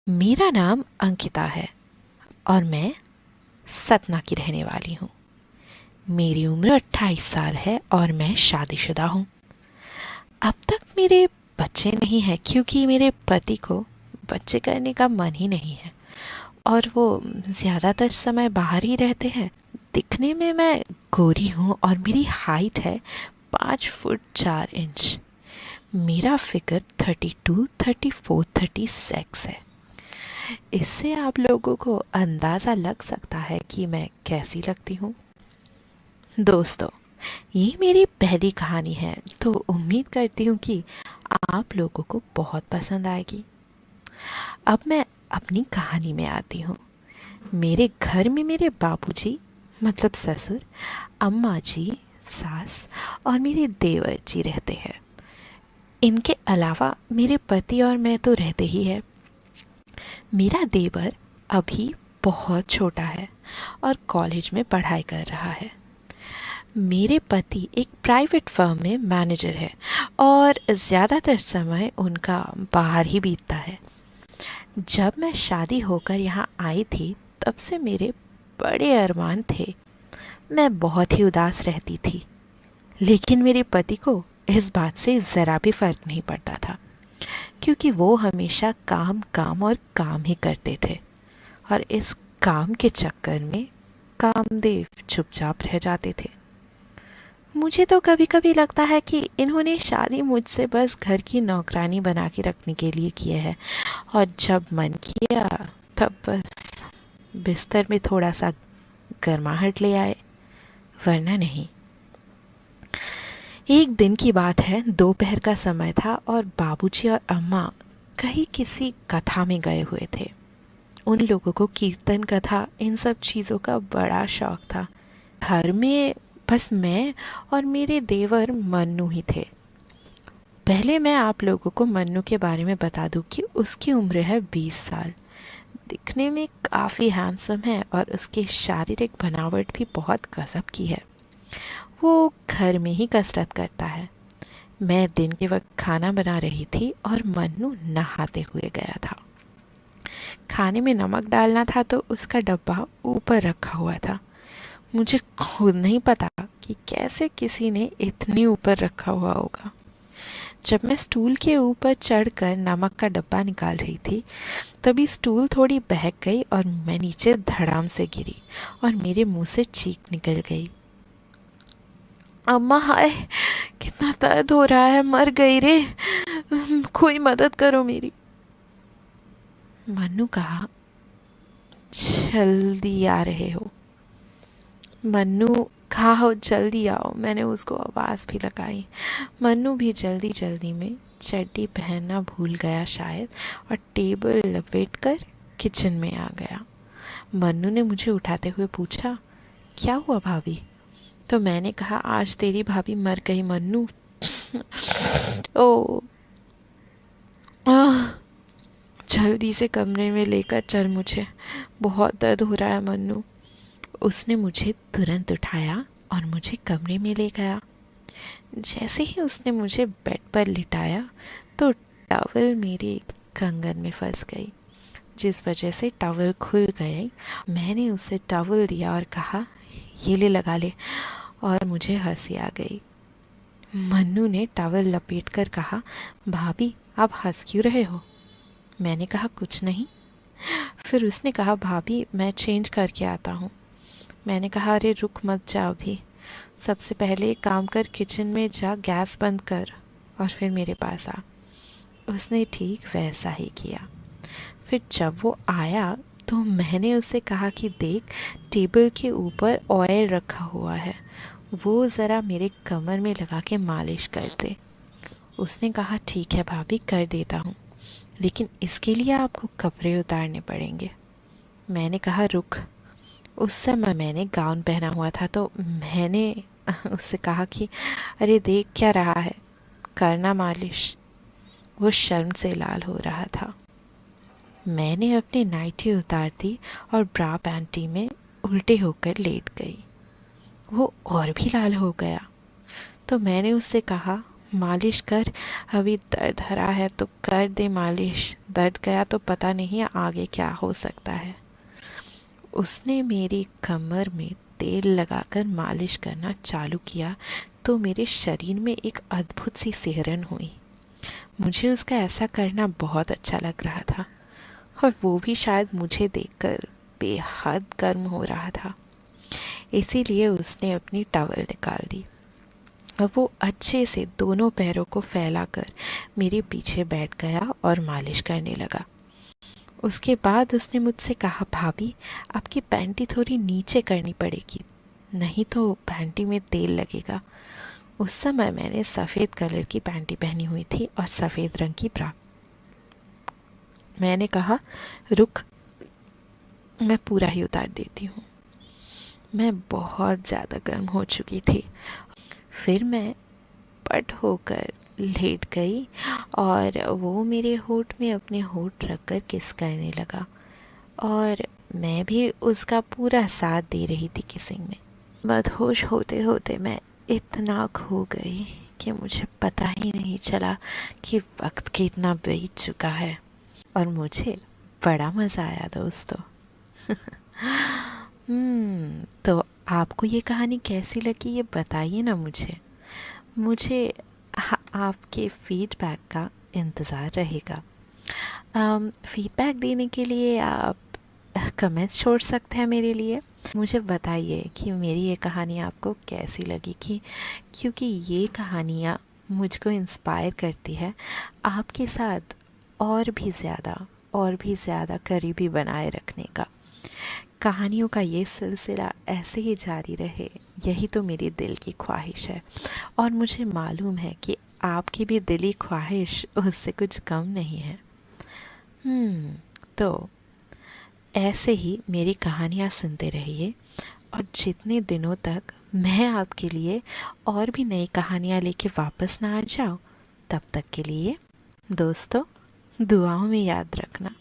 मेरा नाम अंकिता है और मैं सतना की रहने वाली हूँ। मेरी उम्र 28 साल है और मैं शादीशुदा हूँ। अब तक मेरे बच्चे नहीं हैं क्योंकि मेरे पति को बच्चे करने का मन ही नहीं है और वो ज़्यादातर समय बाहर ही रहते हैं। दिखने में मैं गोरी हूँ और मेरी हाइट है 5 फुट 4 इंच। मेरा फिगर 32, 34, 36 है। इससे आप लोगों को अंदाज़ा लग सकता है कि मैं कैसी लगती हूँ। दोस्तों, ये मेरी पहली कहानी है तो उम्मीद करती हूँ कि आप लोगों को बहुत पसंद आएगी। अब मैं अपनी कहानी में आती हूँ। मेरे घर में मेरे बाबूजी मतलब ससुर, अम्मा जी, सास और मेरे देवर जी रहते हैं। इनके अलावा मेरे पति और मैं तो रहते ही हैं। मेरा देवर अभी बहुत छोटा है और कॉलेज में पढ़ाई कर रहा है। मेरे पति एक प्राइवेट फर्म में मैनेजर है और ज़्यादातर समय उनका बाहर ही बीतता है। जब मैं शादी होकर यहाँ आई थी तब से मेरे बड़े अरमान थे। मैं बहुत ही उदास रहती थी, लेकिन मेरे पति को इस बात से ज़रा भी फ़र्क नहीं पड़ता था क्योंकि वो हमेशा काम काम और काम ही करते थे और इस काम के चक्कर में कामदेव चुपचाप रह जाते थे। मुझे तो कभी कभी लगता है कि इन्होंने शादी मुझसे बस घर की नौकरानी बना के रखने के लिए किया है और जब मन किया तब बस बिस्तर में थोड़ा सा गर्माहट ले आए, वरना नहीं। एक दिन की बात है, दोपहर का समय था और बाबूजी और अम्मा कहीं किसी कथा में गए हुए थे। उन लोगों को कीर्तन कथा इन सब चीज़ों का बड़ा शौक था। घर में बस मैं और मेरे देवर मन्नू ही थे। पहले मैं आप लोगों को मन्नू के बारे में बता दूं कि उसकी उम्र है 20 साल। दिखने में काफ़ी हैंडसम है और उसकी शारीरिक बनावट भी बहुत गजब की है। वो घर में ही कसरत करता है। मैं दिन के वक्त खाना बना रही थी और मन्नू नहाते हुए गया था। खाने में नमक डालना था तो उसका डब्बा ऊपर रखा हुआ था। मुझे खुद नहीं पता कि कैसे किसी ने इतने ऊपर रखा हुआ होगा। जब मैं स्टूल के ऊपर चढ़कर नमक का डब्बा निकाल रही थी तभी स्टूल थोड़ी बहक गई और मैं नीचे धड़ाम से गिरी और मेरे मुंह से चीख निकल गई। अम्मा हाय, कितना दर्द हो रहा है, मर गई रे, कोई मदद करो मेरी। मन्नू कहा, जल्दी आ रहे हो? मन्नू कहा, हो जल्दी आओ। मैंने उसको आवाज़ भी लगाई। मन्नू भी जल्दी जल्दी में चड्डी पहनना भूल गया शायद और टेबल लपेट कर किचन में आ गया। मन्नू ने मुझे उठाते हुए पूछा, क्या हुआ भाभी? तो मैंने कहा, आज तेरी भाभी मर गई मन्नू। ओ आह, जल्दी से कमरे में लेकर चल, मुझे बहुत दर्द हो रहा है मन्नू। उसने मुझे तुरंत उठाया और मुझे कमरे में ले गया। जैसे ही उसने मुझे बेड पर लिटाया तो टॉवल मेरे कंगन में फंस गई, जिस वजह से टॉवल खुल गई। मैंने उसे टॉवल दिया और कहा, ये ले लगा ले, और मुझे हंसी आ गई। मन्नू ने टॉवल लपेट कर कहा, भाभी आप हंस क्यों रहे हो? मैंने कहा, कुछ नहीं। फिर उसने कहा, भाभी मैं चेंज करके आता हूँ। मैंने कहा, अरे रुक मत जा अभी, सबसे पहले एक काम कर, किचन में जा, गैस बंद कर और फिर मेरे पास आ। उसने ठीक वैसा ही किया। फिर जब वो आया तो मैंने उससे कहा कि देख, टेबल के ऊपर ऑयल रखा हुआ है, वो ज़रा मेरे कमर में लगा के मालिश कर दे। उसने कहा, ठीक है भाभी, कर देता हूँ, लेकिन इसके लिए आपको कपड़े उतारने पड़ेंगे। मैंने कहा, रुक। उस समय मैंने गाउन पहना हुआ था तो मैंने उससे कहा कि अरे देख क्या रहा है, करना मालिश। वो शर्म से लाल हो रहा था। मैंने अपनी नाइटी उतार दी और ब्रा पैंटी में उल्टे होकर लेट गई। वो और भी लाल हो गया तो मैंने उससे कहा, मालिश कर, अभी दर्द हरा है तो कर दे मालिश, दर्द गया तो पता नहीं आगे क्या हो सकता है। उसने मेरी कमर में तेल लगाकर मालिश करना चालू किया तो मेरे शरीर में एक अद्भुत सी सिहरन हुई। मुझे उसका ऐसा करना बहुत अच्छा लग रहा था और वो भी शायद मुझे देखकर बेहद गर्म हो रहा था। इसीलिए उसने अपनी टॉवल निकाल दी। अब वो अच्छे से दोनों पैरों को फैलाकर मेरे पीछे बैठ गया और मालिश करने लगा। उसके बाद उसने मुझसे कहा, भाभी आपकी पैंटी थोड़ी नीचे करनी पड़ेगी, नहीं तो पैंटी में तेल लगेगा। उस समय मैंने सफ़ेद कलर की पैंटी पहनी हुई थी और सफ़ेद रंग की ब्रा। मैंने कहा, रुक, मैं पूरा ही उतार देती हूँ। मैं बहुत ज़्यादा गर्म हो चुकी थी। फिर मैं पट होकर लेट गई और वो मेरे होठ में अपने होठ रखकर किस करने लगा और मैं भी उसका पूरा साथ दे रही थी किसिंग में। मदहोश होते होते मैं इतना खो गई कि मुझे पता ही नहीं चला कि वक्त कितना बीत चुका है और मुझे बड़ा मज़ा आया दोस्तों। तो आपको ये कहानी कैसी लगी ये बताइए ना मुझे। मुझे आपके फीडबैक का इंतज़ार रहेगा। फीडबैक देने के लिए आप कमेंट्स छोड़ सकते हैं मेरे लिए। मुझे बताइए कि मेरी ये कहानी आपको कैसी लगी, कि क्योंकि ये कहानियाँ मुझको इंस्पायर करती है आपके साथ और भी ज़्यादा करीबी बनाए रखने का। कहानियों का ये सिलसिला ऐसे ही जारी रहे, यही तो मेरी दिल की ख्वाहिश है और मुझे मालूम है कि आपकी भी दिली ख्वाहिश उससे कुछ कम नहीं है। तो ऐसे ही मेरी कहानियाँ सुनते रहिए और जितने दिनों तक मैं आपके लिए और भी नई कहानियाँ लेके वापस ना आ जाऊँ, तब तक के लिए दोस्तों दुआओं में याद रखना।